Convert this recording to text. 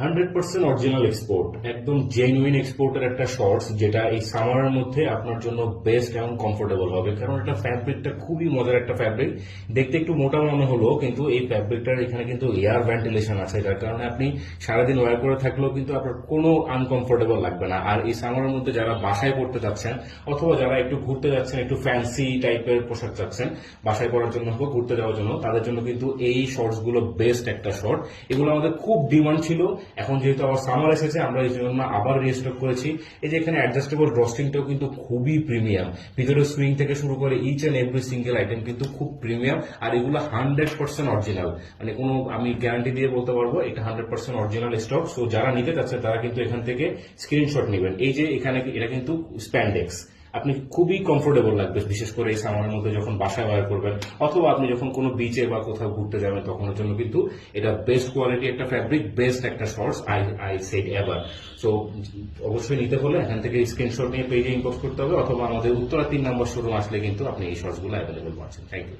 100% original export, একদম genuine এক্সপোর্টের একটা শর্টস, যেটা এই সামারের মধ্যে আপনার জন্য বেস্ট এবং কমফোর্টেবল হবে। কারণ এটা ফ্যাব্রিকটা খুবই মজার একটা ফ্যাব্রিক, দেখতে একটু মোটা মনে হলো, কিন্তু এই ফ্যাব্রিকটার এখানে কিন্তু এয়ার ভেন্টিলেশন আছে, যার কারণে আপনি সারাদিন ওয়্যার করে থাকলেও কিন্তু আপনার কোনো আনকমফোর্টেবল লাগবে না। আর এই সামারের মধ্যে যারা বাসায় পড়তে যাচ্ছেন, অথবা যারা একটু ঘুরতে যাচ্ছেন, একটু ফ্যান্সি টাইপের পোশাক চাচ্ছেন বাসায় পরার জন্য হোক ঘুরতে যাওয়ার জন্য, তাদের জন্য কিন্তু এই শর্টস গুলো বেস্ট একটা শর্ট। এগুলো আমাদের খুব ডিমান্ড ছিল, এখন যেহেতু আবার সামার এসেছে আমরা এই জন্য আবার রিস্টক করেছি। এই যে এখানে অ্যাডজাস্টেবল ড্রস্টিংটাও কিন্তু খুবই প্রিমিয়াম, ভিতরে সুইং থেকে শুরু করে each and every single item কিন্তু খুব প্রিমিয়াম। আর এগুলো 100% অরিজিনাল, মানে কোনো আমি গ্যারান্টি দিয়ে বলতে পারবো এটা 100% অরিজিনাল স্টক। সো যারা নিতে চাচ্ছে তারা কিন্তু এখান থেকে স্ক্রিনশট নেবেন। এই যে এখানে এটা কিন্তু স্প্যান্ডেক্স, আপনি খুবই কমফোর্টেবল লাগবে, বিশেষ করে এই সামারের মধ্যে যখন বাসায় ওয়্যার করবেন, অথবা আপনি যখন কোনো বিচে বা কোথাও ঘুরতে যাবেন তখনের জন্য কিন্তু এটা বেস্ট কোয়ালিটি একটা ফ্যাব্রিক, বেস্ট একটা shorts I said ever. So অবশ্যই নিতে হলে এখান থেকে স্ক্রিনশট নিয়ে পেজে ইনবক্স করতে হবে, অথবা আমাদের উত্তরা 3 নম্বর শোরুম আসলে কিন্তু আপনি এই শর্টসগুলো অ্যাভেলেবল পাচ্ছেন। Thank you.